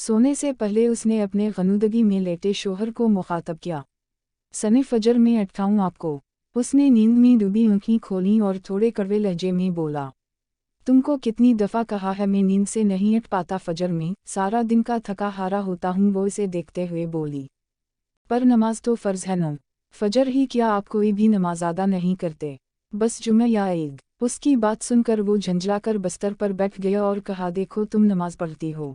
सोने से पहले उसने अपने गनुदगी में लेटे शोहर को मुखातब किया। सने फजर में अटकाऊं आपको। उसने नींद में डूबी आंखें खोलीं और थोड़े कड़वे लहजे में बोला, तुमको कितनी दफ़ा कहा है मैं नींद से नहीं उठ पाता फजर में, सारा दिन का थका हारा होता हूँ। वो इसे देखते हुए बोली, पर नमाज तो फ़र्ज़ है न। फजर ही क्या आप कोई भी नमाज अदा नहीं करते, बस जुम्मे या ईद। उसकी बात सुनकर वो झंझलाकर बस्तर पर बैठ गया और कहा, देखो तुम नमाज पढ़ती हो,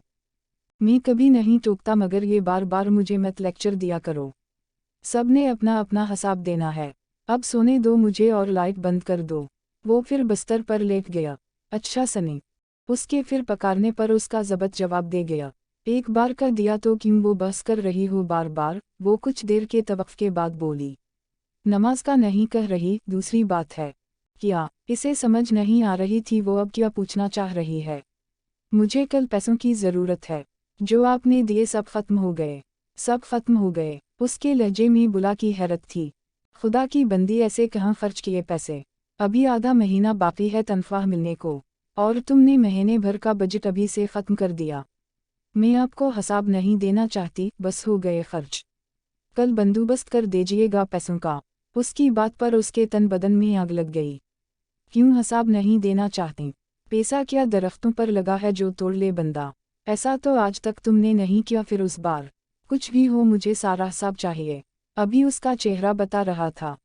मैं कभी नहीं टोकता, मगर ये बार बार मुझे मत लेक्चर दिया करो। सब ने अपना अपना हिसाब देना है, अब सोने दो मुझे और लाइट बंद कर दो। वो फिर बस्तर पर लेट गया। अच्छा सनी। उसके फिर पकारने पर उसका ज़बत जवाब दे गया, एक बार कर दिया तो क्यों वो बहस कर रही हो बार बार। वो कुछ देर के तवक़्फ़े के बाद बोली, नमाज का नहीं कह रही, दूसरी बात है। क्या? इसे समझ नहीं आ रही थी वो अब क्या पूछना चाह रही है। मुझे कल पैसों की ज़रूरत है, जो आपने दिए सब ख़त्म हो गए। सब ख़त्म हो गए? उसके लहजे में बुला की हैरत थी। खुदा की बंदी, ऐसे कहाँ खर्च किए पैसे? अभी आधा महीना बाकी है तनख्वाह मिलने को, और तुमने महीने भर का बजट अभी से ख़त्म कर दिया। मैं आपको हिसाब नहीं देना चाहती, बस हो गए खर्च। कल बंदोबस्त कर दीजिएगा पैसों का। उसकी बात पर उसके तन बदन में आग लग गई। क्यों हिसाब नहीं देना चाहती? पैसा क्या दरख्तों पर लगा है जो तोड़ ले बंदा? ऐसा तो आज तक तुमने नहीं किया। फिर उस बार कुछ भी हो, मुझे सारा हिसाब चाहिए। अभी उसका चेहरा बता रहा था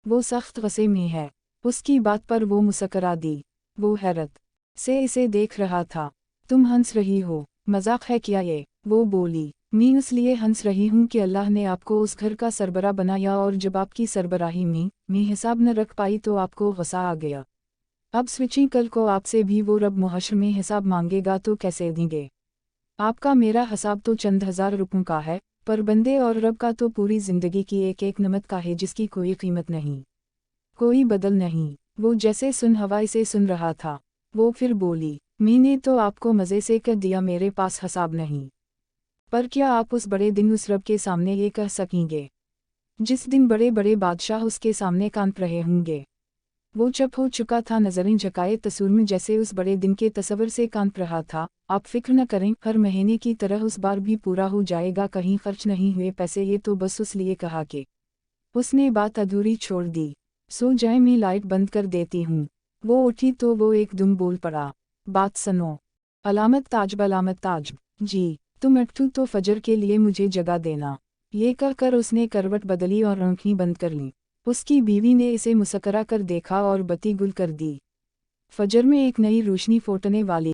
वो सख्त गुस्से में है। उसकी बात पर वो मुस्कुरा दी। वो हैरत से इसे देख रहा था। तुम हंस रही हो, मजाक है क्या ये? वो बोली, मैं इसलिए हंस रही हूँ कि अल्लाह ने आपको उस घर का सरबरा बनाया, और जब आपकी सरबराही में मैं हिसाब न रख पाई तो आपको गुस्सा आ गया। अब सोचिए कल को आपसे भी वो रब मुहशर में हिसाब मांगेगा तो कैसे देंगे? आपका मेरा हिसाब तो चंद हज़ार रुपयों का है, पर बंदे और रब का तो पूरी ज़िंदगी की एक एक नमत का है, जिसकी कोई कीमत नहीं, कोई बदल नहीं। वो जैसे सुन हवाई से सुन रहा था। वो फिर बोली, मैंने तो आपको मज़े से कह दिया मेरे पास हिसाब नहीं, पर क्या आप उस बड़े दिन उस रब के सामने ये कह सकेंगे जिस दिन बड़े बड़े बादशाह उसके सामने कांप रहे होंगे? वो चुप हो चुका था, नजरें झुकाए तस्वीर में, जैसे उस बड़े दिन के तस्वर से कांप रहा था। आप फिक्र न करें, हर महीने की तरह उस बार भी पूरा हो जाएगा, कहीं खर्च नहीं हुए पैसे। ये तो बस इसलिए कहा कि उसने बात अधूरी छोड़ दी। सो जाए, मैं लाइट बंद कर देती हूँ। वो उठी तो वो एकदम बोल पड़ा, बात सुनो। अलामत ताज, अलामत ताज जी, तुम उठो तो फजर के लिए मुझे जगा देना। ये कहकर उसने करवट बदली और आंखें बंद कर लीं। उसकी बीवी ने इसे मुस्कुरा कर देखा और बत्ती गुल कर दी। फजर में एक नई रोशनी फूटने वाली